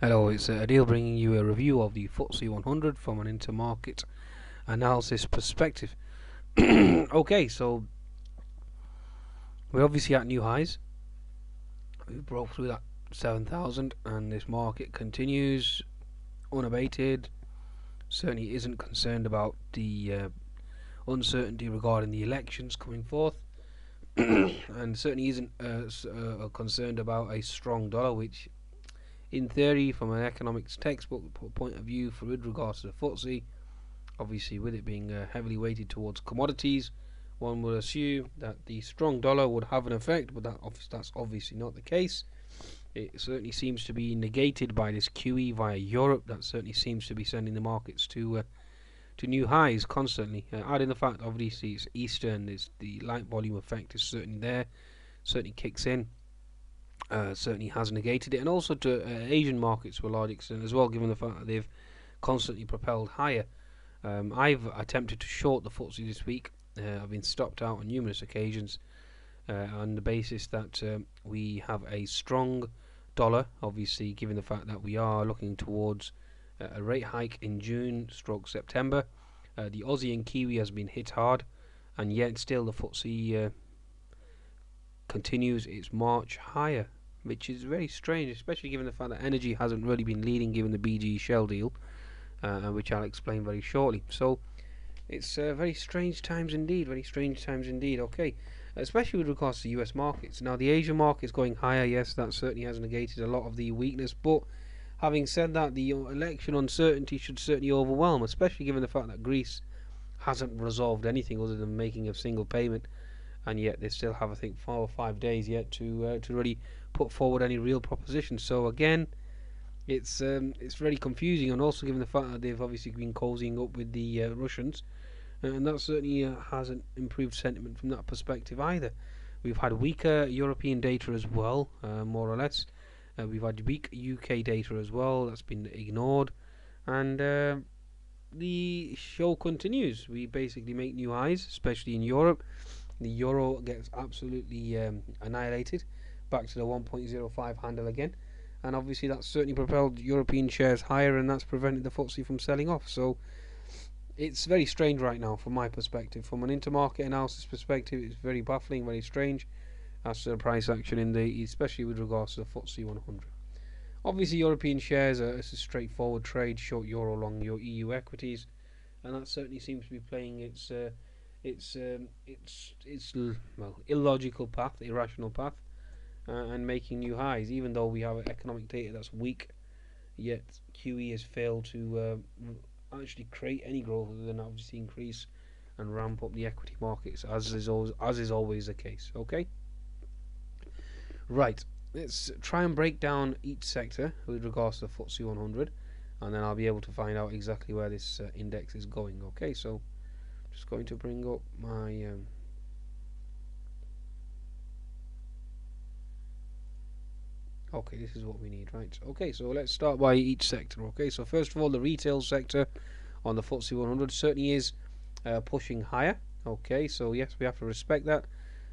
Hello, it's Adil bringing you a review of the FTSE 100 from an intermarket analysis perspective. Okay, so we're obviously at new highs. We broke through that 7,000 and this market continues unabated. Certainly isn't concerned about the uncertainty regarding the elections coming forth, and certainly isn't concerned about a strong dollar, which in theory, from an economics textbook point of view, with regards to the FTSE, obviously with it being heavily weighted towards commodities, one would assume that the strong dollar would have an effect, but that's obviously not the case. It certainly seems to be negated by this QE via Europe. That certainly seems to be sending the markets to new highs constantly. Adding the fact, obviously, it's Easter and the light volume effect is certainly there, certainly kicks in. Certainly has negated it, and also to Asian markets to a large extent as well, given the fact that they've constantly propelled higher. I've attempted to short the FTSE this week. I've been stopped out on numerous occasions on the basis that we have a strong dollar, obviously, given the fact that we are looking towards a rate hike in June/September. The Aussie and Kiwi has been hit hard, and yet still the FTSE continues its march higher, which is very strange, especially given the fact that energy hasn't really been leading given the BG Shell deal, which I'll explain very shortly. So it's very strange times indeed, okay, especially with regards to US markets. Now the Asian market is going higher, yes, that certainly has negated a lot of the weakness, but having said that, the election uncertainty should certainly overwhelm, especially given the fact that Greece hasn't resolved anything other than making a single payment, and yet they still have, I think, 4 or 5 days yet to really put forward any real proposition. So again, it's very confusing, and also given the fact that they've obviously been cozying up with the Russians, and that certainly hasn't improved sentiment from that perspective either. We've had weaker European data as well, more or less. We've had weak UK data as well, that's been ignored, and the show continues. We basically make new highs, especially in Europe. The euro gets absolutely annihilated, back to the 1.05 handle again, and obviously that's certainly propelled European shares higher, and that's prevented the FTSE from selling off. So it's very strange right now from my perspective. From an intermarket analysis perspective, it's very baffling, very strange as to the price action in the, especially with regards to the FTSE 100. Obviously, European shares are a straightforward trade, short euro, long your EU equities, and that certainly seems to be playing its illogical path, irrational path, and making new highs. Even though we have economic data that's weak, yet QE has failed to actually create any growth other than obviously increase and ramp up the equity markets, as is always the case. Okay, right. Let's try and break down each sector with regards to the FTSE 100, and then I'll be able to find out exactly where this index is going. Okay, so just going to bring up my okay, this is what we need, right? Okay, so let's start by each sector. Okay, so first of all, the retail sector on the FTSE 100 certainly is pushing higher. Okay, so yes, we have to respect that,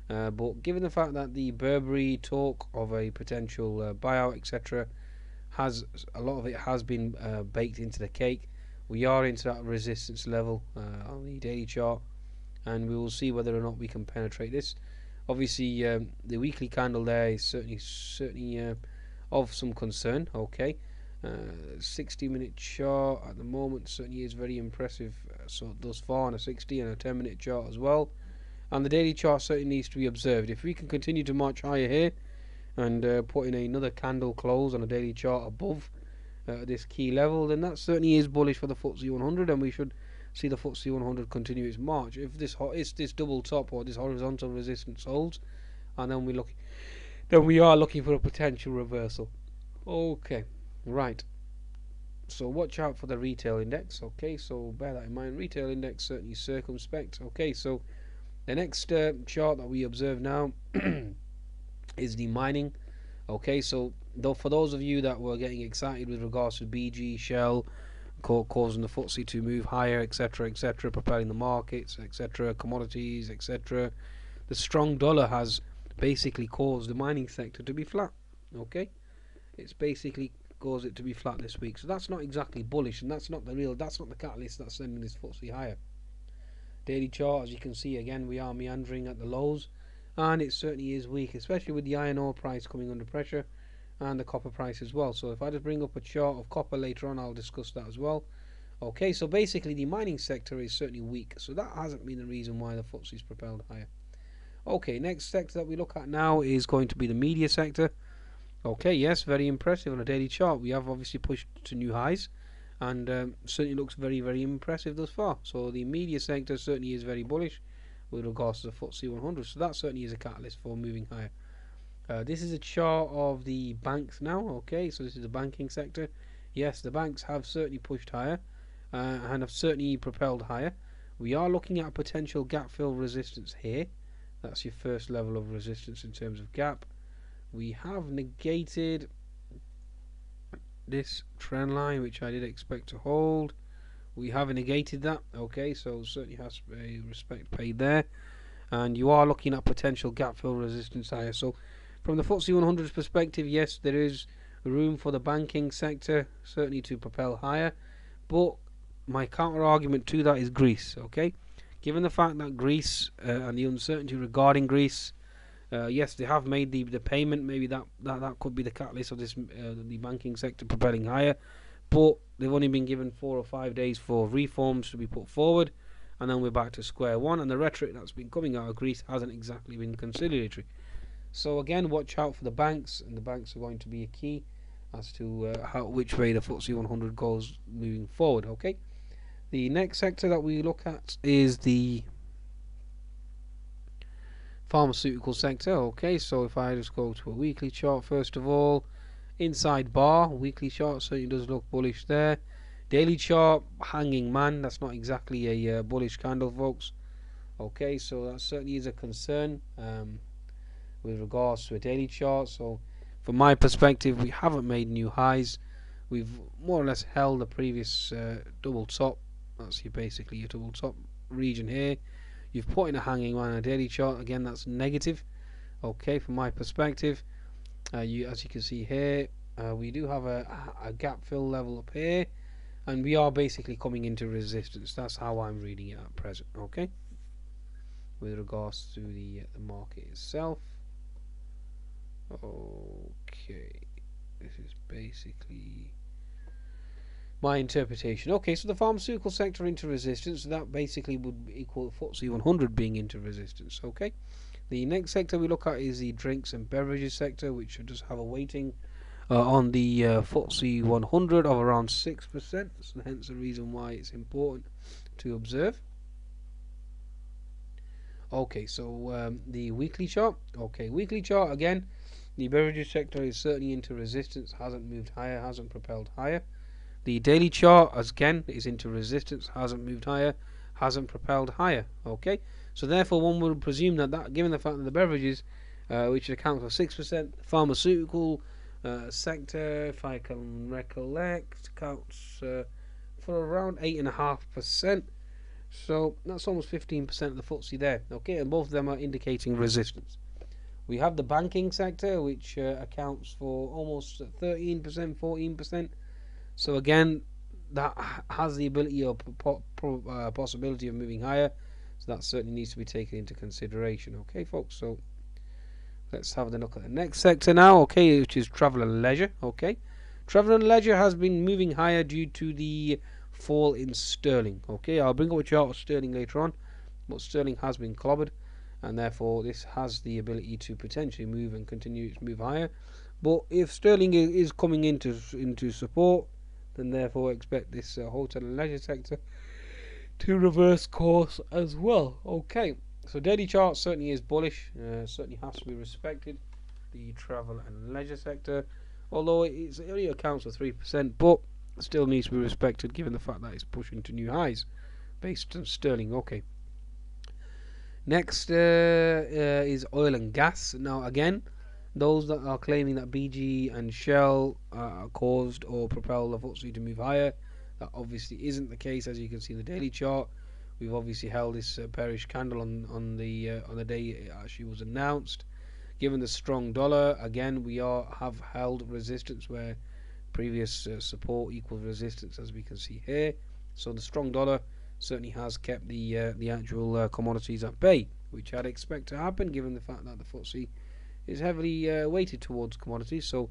but given the fact that the Burberry talk of a potential buyout, etc., has a lot of it has been baked into the cake, we are into that resistance level on the daily chart, and we will see whether or not we can penetrate this. Obviously, the weekly candle there is certainly of some concern. Okay, 60-minute chart at the moment certainly is very impressive. So thus far on a 60 and a 10-minute chart as well, and the daily chart certainly needs to be observed. If we can continue to march higher here and put in another candle close on a daily chart above this key level, then that certainly is bullish for the FTSE 100, and we should see the FTSE 100 continue its march. If this double top or this horizontal resistance holds, and then we are looking for a potential reversal. Okay, right. So watch out for the retail index. Okay, so bear that in mind. Retail index certainly circumspect. Okay, so the next chart that we observe now is the mining. Okay, so for those of you that were getting excited with regards to BG, Shell, causing the FTSE to move higher, etc., etc., propelling the markets, etc., commodities, etc., the strong dollar has basically caused the mining sector to be flat. Okay, it's basically cause it to be flat this week. So that's not exactly bullish, and that's not the catalyst that's sending this FTSE higher. Daily chart, as you can see, again we are meandering at the lows, and it certainly is weak, especially with the iron ore price coming under pressure and the copper price as well. So if I just bring up a chart of copper later on, I'll discuss that as well. Okay, so basically the mining sector is certainly weak, so that hasn't been the reason why the FTSE's propelled higher. Okay, next sector that we look at now is going to be the media sector. Okay, yes, very impressive on a daily chart. We have obviously pushed to new highs, and certainly looks very, very impressive thus far. So the media sector certainly is very bullish with regards to the FTSE 100. So that certainly is a catalyst for moving higher. This is a chart of the banks now. Okay, so this is the banking sector. Yes, the banks have certainly pushed higher and have certainly propelled higher. We are looking at a potential gap fill resistance here. That's your first level of resistance in terms of gap. We have negated this trend line, which I did expect to hold. We have negated that. Okay, so certainly has a respect paid there, and you are looking at potential gap fill resistance higher. So from the FTSE 100's perspective, yes, there is room for the banking sector certainly to propel higher, but my counter argument to that is Greece. Okay, given the fact that Greece and the uncertainty regarding Greece, yes, they have made the payment. Maybe that could be the catalyst of this the banking sector propelling higher, but they've only been given 4 or 5 days for reforms to be put forward, and then we're back to square one. And the rhetoric that's been coming out of Greece hasn't exactly been conciliatory. So again, watch out for the banks, and the banks are going to be a key as to which way the FTSE 100 goes moving forward. Okay, the next sector that we look at is the pharmaceutical sector. Okay, so if I just go to a weekly chart first of all, inside bar weekly chart certainly does look bullish there. Daily chart, hanging man, that's not exactly a bullish candle, folks. Okay, so that certainly is a concern with regards to a daily chart. So from my perspective, we haven't made new highs. We've more or less held the previous double top. That's basically your double top region here. You've put in a hanging man on a daily chart. Again, that's negative. Okay, from my perspective, as you can see here, we do have a gap fill level up here, and we are basically coming into resistance. That's how I'm reading it at present. Okay, with regards to the market itself. Okay, this is basically my interpretation. Okay, so the pharmaceutical sector into resistance, so that basically would equal the FTSE 100 being into resistance. Okay, the next sector we look at is the drinks and beverages sector, which should just have a weighting on the FTSE 100 of around 6%, so hence the reason why it's important to observe. Okay, so the weekly chart. Okay, weekly chart again, the beverages sector is certainly into resistance, hasn't moved higher, hasn't propelled higher. The daily chart, as again, is into resistance, hasn't moved higher, hasn't propelled higher. Okay, so therefore one would presume that given the fact that the beverages, which account for 6%, pharmaceutical sector, if I can recollect, accounts for around 8.5%. So that's almost 15% of the FTSE there. Okay, and both of them are indicating resistance. We have the banking sector, which accounts for almost 13%, 14%. So again, that has the ability or possibility of moving higher. So that certainly needs to be taken into consideration. Okay, folks. So let's have a look at the next sector now. Okay, which is travel and leisure. Okay, travel and leisure has been moving higher due to the fall in sterling. Okay, I'll bring up a chart of sterling later on, but sterling has been clobbered, and therefore this has the ability to potentially move and continue to move higher. But if sterling is coming into support, then therefore expect this hotel and leisure sector to reverse course as well. Okay, so daily chart certainly is bullish, certainly has to be respected, the travel and leisure sector, although it only accounts for 3%, but still needs to be respected given the fact that it's pushing to new highs based on sterling. Okay, next is oil and gas. Now again, those that are claiming that BG and Shell caused or propelled the FTSE to move higher, that obviously isn't the case. As you can see in the daily chart, we've obviously held this bearish candle on the day it actually was announced. Given the strong dollar, again we have held resistance where previous support equals resistance, as we can see here. So the strong dollar certainly has kept the actual commodities at bay, which I'd expect to happen given the fact that the FTSE is heavily weighted towards commodities. So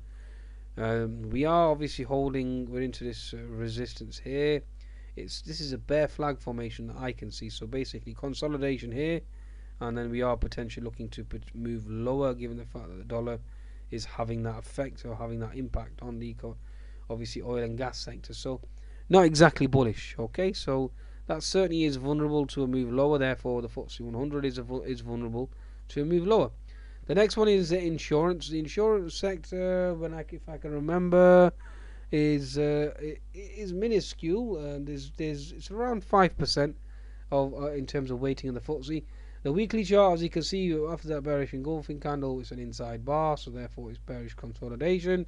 we are obviously we're into this resistance here. This is a bear flag formation that I can see. So basically consolidation here, and then we are potentially looking to move lower given the fact that the dollar is having that effect or having that impact on the obviously oil and gas sector. So not exactly bullish. Okay, so that certainly is vulnerable to a move lower. Therefore, the FTSE 100 is vulnerable to a move lower. The next one is insurance. The insurance sector, if I can remember, is minuscule. It's around 5% of in terms of weighting in the FTSE. The weekly chart, as you can see, after that bearish engulfing candle, it's an inside bar, so therefore it's bearish consolidation.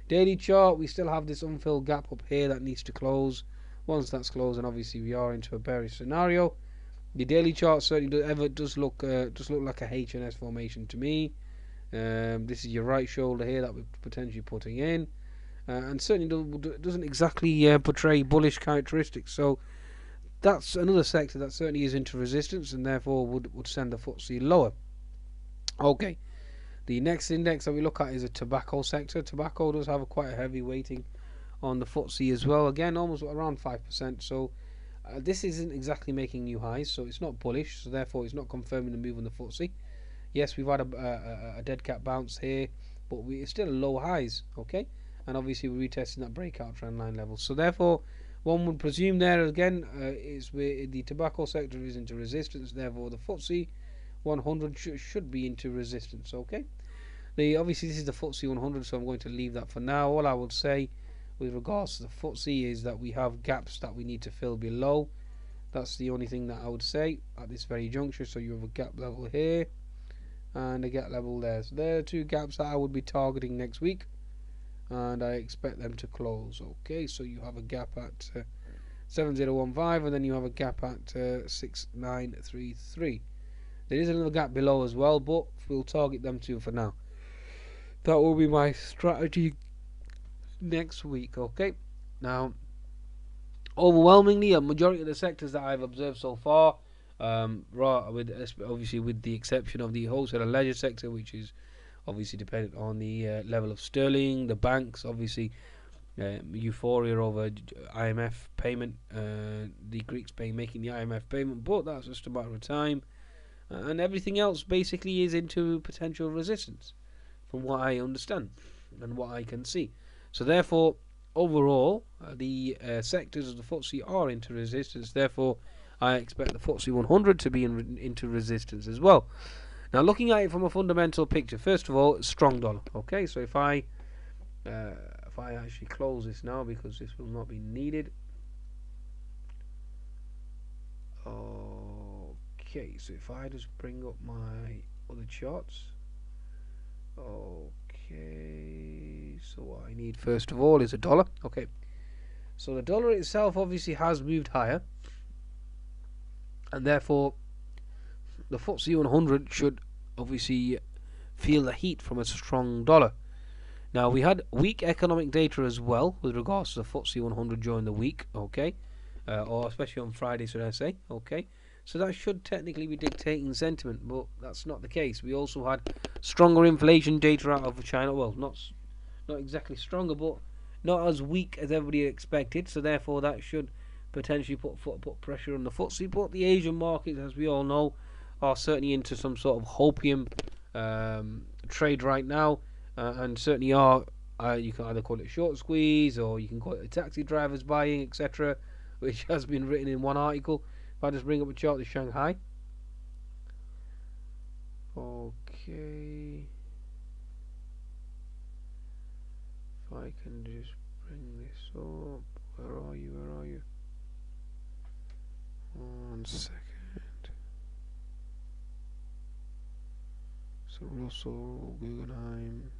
Daily chart, we still have this unfilled gap up here that needs to close. Once that's closed, and obviously we are into a bearish scenario. The daily chart certainly does look like a H&S formation to me. This is your right shoulder here that we're potentially putting in, and certainly doesn't exactly portray bullish characteristics. So that's another sector that certainly is into resistance and therefore would send the FTSE lower. Okay, the next index that we look at is a tobacco sector. Tobacco does have quite a heavy weighting on the FTSE as well. Again, almost around 5%. So this isn't exactly making new highs, so it's not bullish. So therefore, it's not confirming the move on the FTSE. Yes, we've had a dead cat bounce here, but it's still low highs. Okay, and obviously we're retesting that breakout trend line level. So therefore, one would presume there again is where the tobacco sector is into resistance. Therefore, the FTSE 100 should be into resistance. Okay, obviously this is the FTSE 100, so I'm going to leave that for now. All I would say with regards to the FTSE is that we have gaps that we need to fill below. That's the only thing that I would say at this very juncture. So you have a gap level here and a gap level there. So there are two gaps that I would be targeting next week, and I expect them to close. Okay, so you have a gap at 7015, and then you have a gap at 6933. There is another gap below as well, but we'll target them two for now. That will be my strategy next week. Okay, now overwhelmingly a majority of the sectors that I've observed so far, obviously with the exception of the wholesale and leisure sector, which is obviously dependent on the level of sterling, the banks, obviously euphoria over IMF payment, the Greeks making the IMF payment, but that's just a matter of time, and everything else basically is into potential resistance from what I understand and what I can see. So therefore, overall, the sectors of the FTSE are into resistance. Therefore, I expect the FTSE 100 to be into resistance as well. Now, looking at it from a fundamental picture, first of all, strong dollar. Okay, so if I actually close this now, because this will not be needed. Okay, so if I just bring up my other charts. Okay, so what I need first of all is a dollar. Okay, so the dollar itself obviously has moved higher, and therefore the FTSE 100 should obviously feel the heat from a strong dollar. Now, we had weak economic data as well with regards to the FTSE 100 during the week, okay, or especially on Friday, should I say, okay. So that should technically be dictating sentiment, but that's not the case. We also had stronger inflation data out of China. Well, not exactly stronger, but not as weak as everybody expected. So therefore, that should potentially put pressure on the FTSE. But the Asian markets, as we all know, are certainly into some sort of hopium trade right now, and certainly are. You can either call it short squeeze, or you can call it taxi drivers buying, etc., which has been written in one article. If I just bring up a chart to Shanghai. Okay. If I can just bring this up. Where are you? Where are you? 1 second. So Russell, Guggenheim.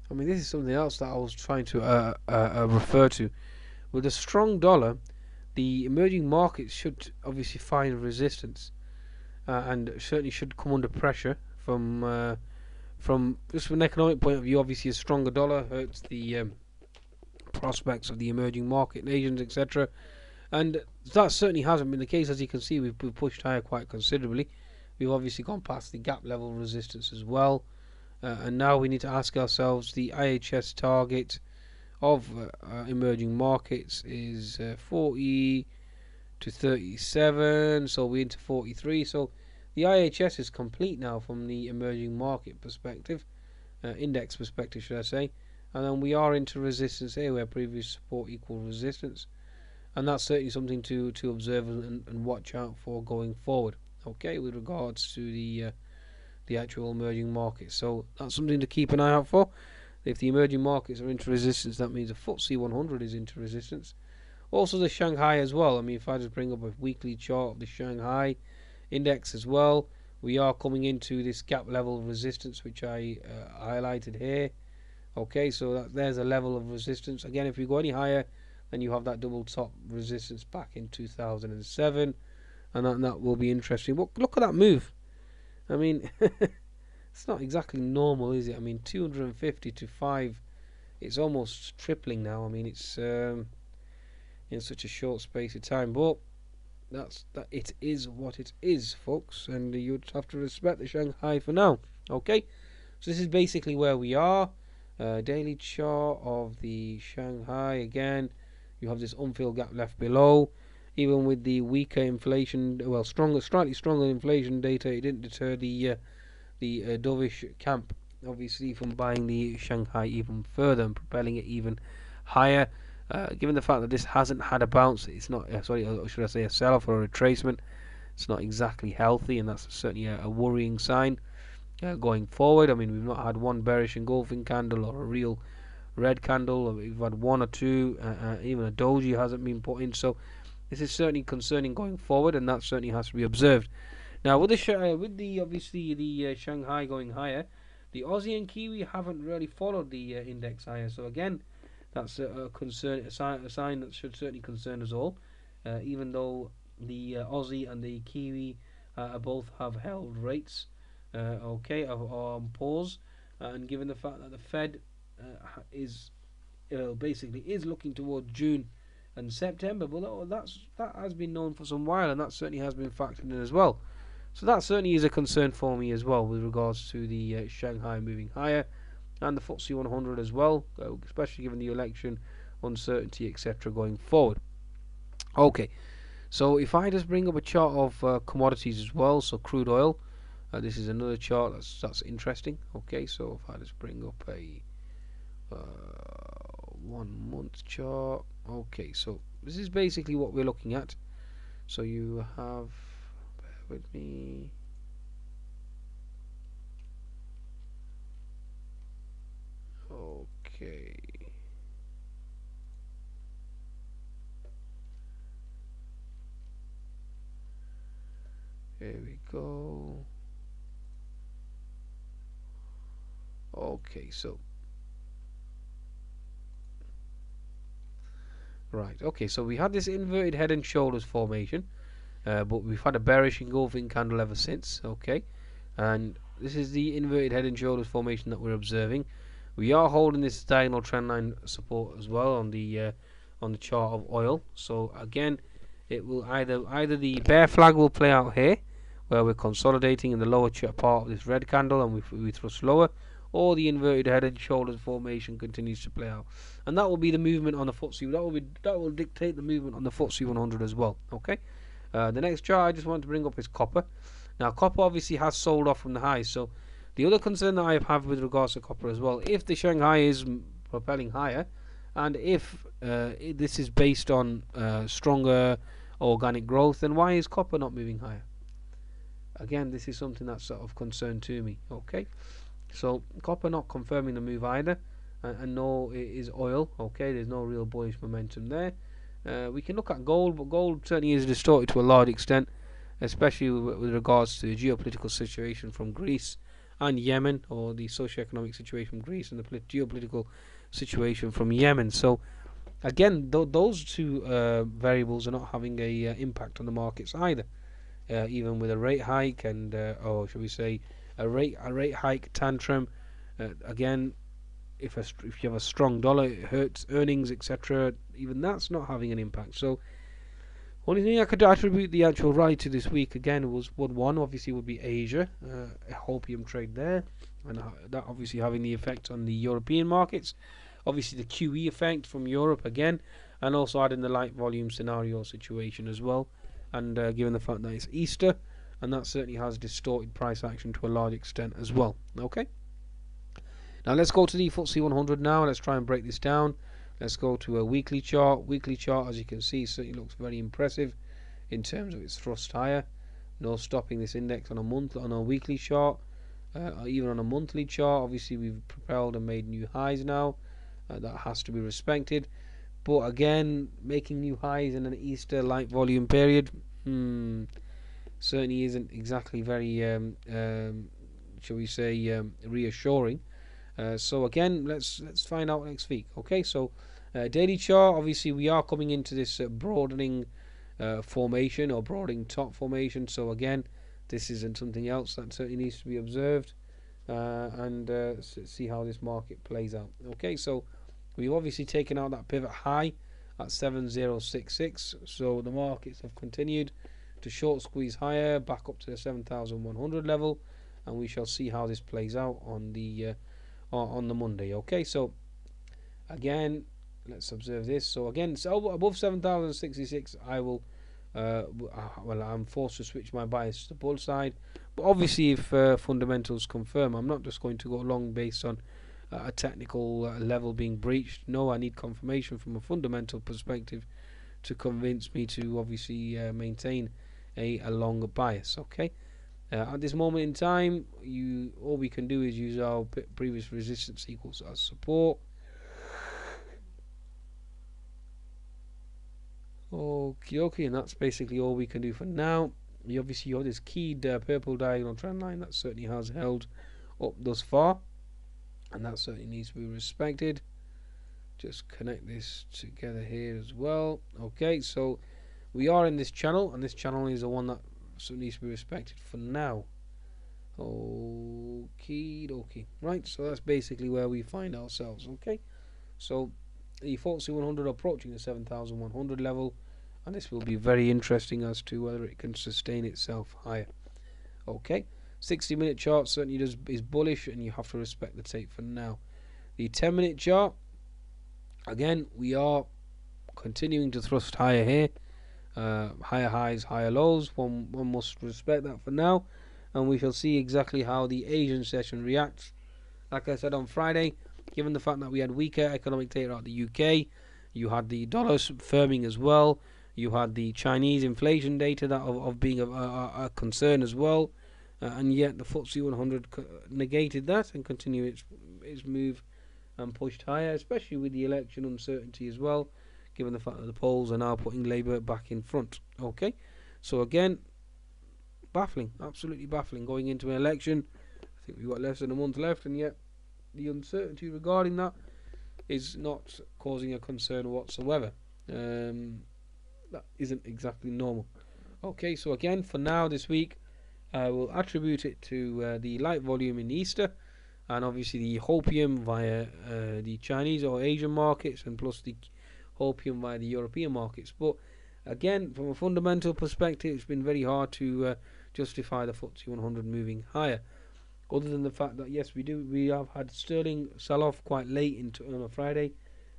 I mean, this is something else that I was trying to refer to. With a strong dollar, the emerging markets should obviously find resistance. and certainly should come under pressure from just from an economic point of view. Obviously, a stronger dollar hurts the prospects of the emerging market nations, etc. And that certainly hasn't been the case. As you can see, we've pushed higher quite considerably. We've obviously gone past the gap level resistance as well. And now we need to ask ourselves, the IHS target of emerging markets is 40 to 37, so we're into 43. So the IHS is complete now from the emerging market perspective, index perspective, should I say. And then we are into resistance here, where previous support equal resistance. And that's certainly something to observe and watch out for going forward. Okay, with regards to the actual emerging markets. So that's something to keep an eye out for. If the emerging markets are into resistance, that means the FTSE 100 is into resistance. Also the Shanghai as well. I mean, if I just bring up a weekly chart of the Shanghai index as well, we are coming into this gap level of resistance, which I highlighted here. Okay, so there's a level of resistance. Again, if you go any higher, then you have that double top resistance back in 2007, and that will be interesting. But look at that move. I mean, it's not exactly normal, is it? I mean, 250 to 5, it's almost tripling now. I mean, it's in such a short space of time, but that it is what it is, folks, and you'd have to respect the Shanghai for now. Okay, so this is basically where we are. Daily chart of the Shanghai. Again, you have this unfilled gap left below. Even with the weaker inflation, well, slightly stronger inflation data, it didn't deter the dovish camp, obviously, from buying the Shanghai even further and propelling it even higher. Given the fact that this hasn't had a bounce, it's not, should I say, a sell-off or a retracement. It's not exactly healthy, and that's certainly a worrying sign going forward. I mean, we've not had one bearish engulfing candle or a real red candle. We've had one or two, even a doji hasn't been put in. So this is certainly concerning going forward, and that certainly has to be observed. Now, with the obviously the Shanghai going higher, the Aussie and Kiwi haven't really followed the index higher. So again, that's a concern, a sign that should certainly concern us all. Even though the Aussie and the Kiwi both have held rates, on pause, and given the fact that the Fed is basically is looking towards June and September, but that has been known for some while, and that certainly has been factored in as well. So that certainly is a concern for me as well, with regards to the Shanghai moving higher, and the FTSE 100 as well, especially given the election uncertainty, etc. going forward. Okay, so if I just bring up a chart of commodities as well, so crude oil, this is another chart that's interesting. Okay, so if I just bring up a 1 month chart. Okay, so this is basically what we're looking at. So you have, bear with me, okay, here we go. Okay, so right, okay, so we had this inverted head and shoulders formation, but we've had a bearish engulfing candle ever since. Okay, and this is the inverted head and shoulders formation that we're observing. We are holding this diagonal trendline support as well on the chart of oil. So again, it will either the bear flag will play out here, where we're consolidating in the lower part of this red candle and we thrust lower, or the inverted head and shoulders formation continues to play out, and that will be the movement on the FTSE. That will dictate the movement on the FTSE 100 as well. Okay, the next chart I just want to bring up is copper. Now, copper obviously has sold off from the highs, so the other concern that I have with regards to copper as well, if the Shanghai is propelling higher, and if this is based on stronger organic growth, then why is copper not moving higher? Again, this is something that's sort of concern to me. Okay, so copper not confirming the move either, and no, it is oil. Okay, there's no real bullish momentum there. We can look at gold, but gold certainly is distorted to a large extent, especially with regards to the geopolitical situation from Greece and Yemen, or the socio-economic situation from Greece and the geopolitical situation from Yemen. So again, those two variables are not having a impact on the markets either. even with a rate hike and or should we say a rate hike tantrum. Again, if you have a strong dollar, it hurts earnings, etc. Even that's not having an impact. So only thing I could attribute the actual rally to this week again would one obviously would be Asia, opium trade there, and that obviously having the effect on the European markets. Obviously the QE effect from Europe again, and also adding the light volume scenario situation as well. And given the fact that it's Easter, and that certainly has distorted price action to a large extent as well. Okay. Now let's go to the FTSE 100 now. Let's try and break this down. Let's go to a weekly chart. Weekly chart, as you can see, certainly looks very impressive in terms of its thrust higher. No stopping this index on a weekly chart, or even on a monthly chart. Obviously, we've propelled and made new highs now. That has to be respected. But again, making new highs in an Easter light volume period, certainly isn't exactly very, shall we say, reassuring. So again, let's find out next week. Okay, so daily chart. Obviously, we are coming into this broadening formation or broadening top formation. So again, this isn't something else that certainly needs to be observed, and see how this market plays out. Okay, so we've obviously taken out that pivot high at 7066. So the markets have continued to short squeeze higher back up to the 7100 level, and we shall see how this plays out on the Monday. Okay, so again, let's observe this. So again, so above 7066, I will well, I'm forced to switch my bias to the bull side. But obviously, if fundamentals confirm, I'm not just going to go long based on a technical level being breached. No, I need confirmation from a fundamental perspective to convince me to obviously maintain a longer bias. Okay. At this moment in time, all we can do is use our previous resistance equals as support. Okay, and that's basically all we can do for now. We obviously got this keyed purple diagonal trend line that certainly has held up thus far, and that certainly needs to be respected. Just connect this together here as well. Okay, so we are in this channel, and this channel is the one that so it needs to be respected for now. Okie dokie. Right, so that's basically where we find ourselves. Okay, so the FTSE 100 approaching the 7100 level, and this will be very interesting as to whether it can sustain itself higher. Okay, 60-minute chart certainly is bullish, and you have to respect the tape for now. The 10-minute chart, again, we are continuing to thrust higher here. Higher highs, higher lows. One must respect that for now, and we shall see exactly how the Asian session reacts. Like I said on Friday, given the fact that we had weaker economic data out of the UK, you had the dollar firming as well, you had the Chinese inflation data that of being a concern as well, and yet the FTSE 100 negated that and continued its move and pushed higher, especially with the election uncertainty as well, given the fact that the polls are now putting Labour back in front. Okay, so again, baffling, absolutely baffling going into an election. I think we've got less than a month left, and yet the uncertainty regarding that is not causing a concern whatsoever. That isn't exactly normal. Okay, so again, for now this week, I will attribute it to the light volume in Easter, and obviously the hopium via the Chinese or Asian markets, and plus the hopium via the European markets. But again, from a fundamental perspective, it's been very hard to justify the FTSE 100 moving higher, other than the fact that yes, we have had sterling sell off quite late on a Friday,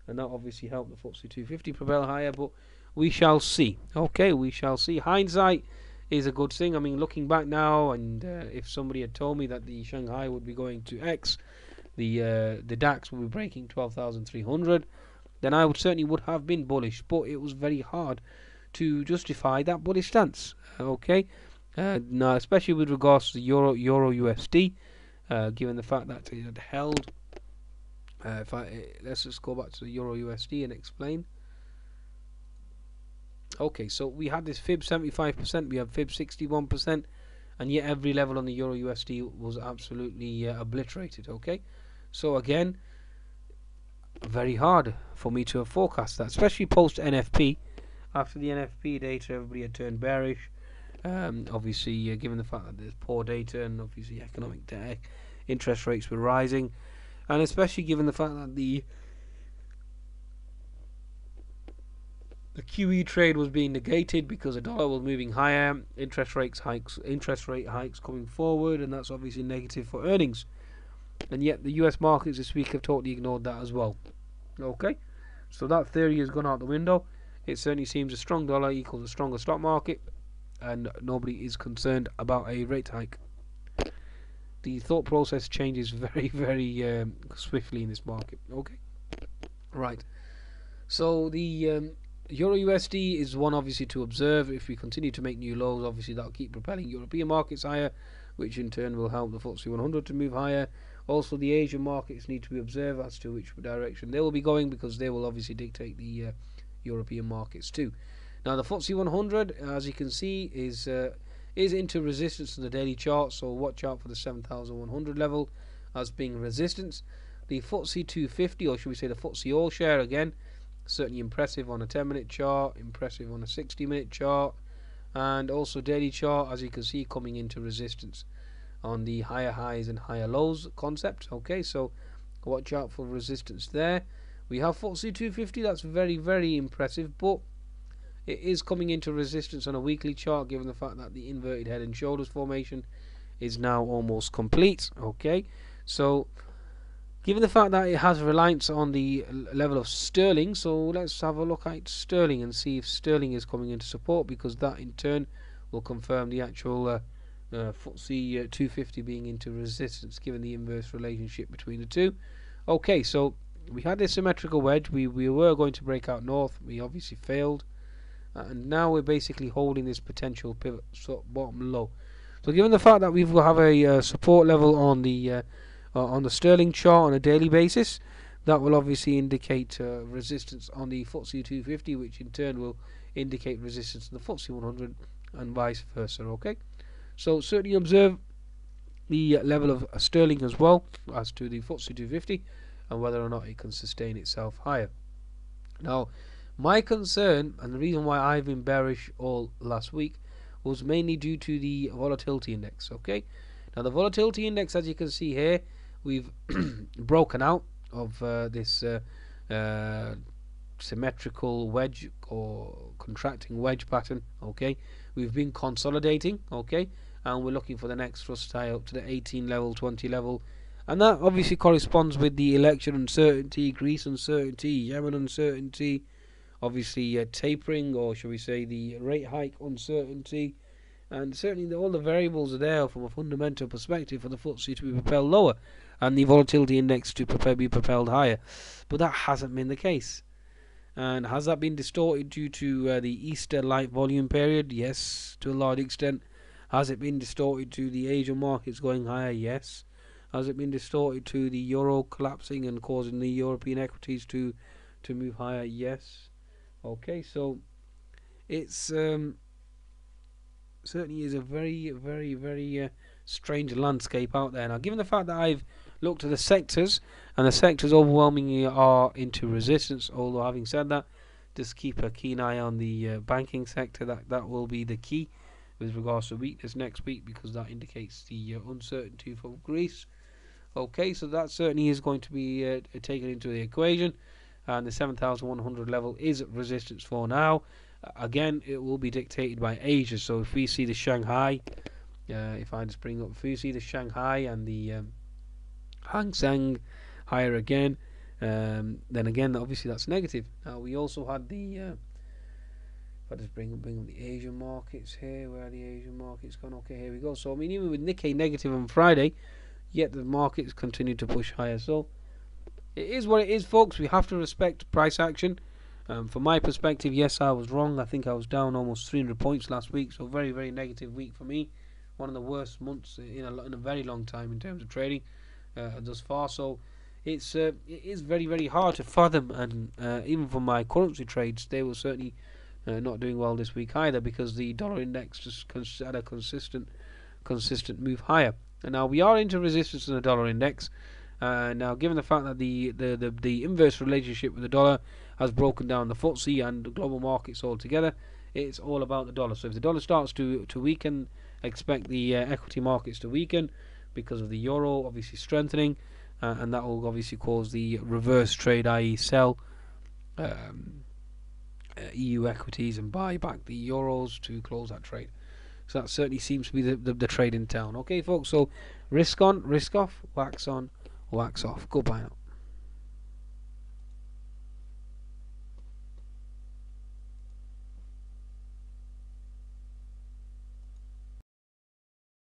and that obviously helped the FTSE 250 propel higher. But we shall see. Okay, we shall see. Hindsight is a good thing. I mean, looking back now, and if somebody had told me that the Shanghai would be going to X, the DAX would be breaking 12,300, then I certainly would have been bullish. But it was very hard to justify that bullish stance. Okay, now especially with regards to the Euro USD, given the fact that it had held. Let's just go back to the Euro USD and explain. Okay, so we had this fib 75%, we have fib 61%, and yet every level on the Euro USD was absolutely obliterated. Okay, so again, very hard for me to have forecast that, especially post NFP. After the NFP data, everybody had turned bearish. Obviously, given the fact that there's poor data and obviously economic data, interest rates were rising, and especially given the fact that the QE trade was being negated because the dollar was moving higher, interest rate hikes coming forward, and that's obviously negative for earnings. And yet the US markets this week have totally ignored that as well. Okay, so that theory has gone out the window. It certainly seems a strong dollar equals a stronger stock market, and nobody is concerned about a rate hike. The thought process changes very, very swiftly in this market. Okay, right. So the Euro USD is one obviously to observe. If we continue to make new lows, obviously that'll keep propelling European markets higher, which in turn will help the FTSE 100 to move higher. Also, the Asian markets need to be observed as to which direction they will be going, because they will obviously dictate the European markets too. Now, the FTSE 100, as you can see, is into resistance on the daily chart, so watch out for the 7,100 level as being resistance. The FTSE 250, or should we say the FTSE All Share, again, certainly impressive on a 10-minute chart, impressive on a 60-minute chart, and also daily chart, as you can see, coming into resistance on the higher highs and higher lows concept. Okay, so watch out for resistance there. We have FTSE 250, that's very, very impressive, but it is coming into resistance on a weekly chart, given the fact that the inverted head and shoulders formation is now almost complete. Okay, so given the fact that it has reliance on the level of sterling, so let's have a look at sterling and see if sterling is coming into support, because that in turn will confirm the actual FTSE 250 being into resistance, given the inverse relationship between the two. Okay, so we had this symmetrical wedge. We were going to break out north. We obviously failed, and now we're basically holding this potential pivot bottom low. So given the fact that we will have a support level on the sterling chart on a daily basis, that will obviously indicate resistance on the FTSE 250, which in turn will indicate resistance on the FTSE 100, and vice versa. Okay, so certainly observe the level of sterling as well as to the FTSE 250, and whether or not it can sustain itself higher. Now, my concern, and the reason why I've been bearish all last week, was mainly due to the volatility index. Okay, now the volatility index, as you can see here, we've broken out of this symmetrical wedge or contracting wedge pattern. Okay, we've been consolidating. Okay, and we're looking for the next thrust high up to the 18 level, 20 level, and that obviously corresponds with the election uncertainty, Greece uncertainty, Yemen uncertainty, obviously tapering, or shall we say the rate hike uncertainty, and certainly all the variables are there from a fundamental perspective for the FTSE to be propelled lower and the volatility index to be propelled higher. But that hasn't been the case. And has that been distorted due to the Easter light volume period? Yes, to a large extent. Has it been distorted to the Asian markets going higher? Yes. Has it been distorted to the euro collapsing and causing the European equities to move higher? Yes. Okay, so it's certainly is a very, very, very strange landscape out there. Now, given the fact that I've looked at the sectors, and the sectors overwhelmingly are into resistance, although having said that, just keep a keen eye on the banking sector. That will be the key with regards to weakness next week, because that indicates the uncertainty from Greece. Okay, so that certainly is going to be taken into the equation, and the 7,100 level is resistance for now. Again, it will be dictated by Asia. So if we see the Shanghai, if I just bring up, if we see the Shanghai and the Hang Seng higher again, then again obviously that's negative. Now we also had the if I just bring up the Asian markets here. Where are the Asian markets gone? Okay, here we go. So I mean, even with Nikkei negative on Friday, yet the markets continue to push higher. So it is what it is, folks. We have to respect price action. From my perspective, yes, I was wrong. I think I was down almost 300 points last week, so very, very negative week for me. One of the worst months in a very long time in terms of trading thus far. So it is very, very hard to fathom, and even for my currency trades, they were certainly not doing well this week either, because the dollar index just had a consistent move higher. And now we are into resistance in the dollar index. Now, given the fact that the inverse relationship with the dollar has broken down the FTSE and the global markets altogether, it's all about the dollar. So if the dollar starts to weaken, expect the equity markets to weaken because of the euro obviously strengthening, and that will obviously cause the reverse trade, i.e., sell um, EU equities and buy back the euros to close that trade. So that certainly seems to be the trade in town. Okay, folks. So risk on, risk off, wax on, wax off. Goodbye now.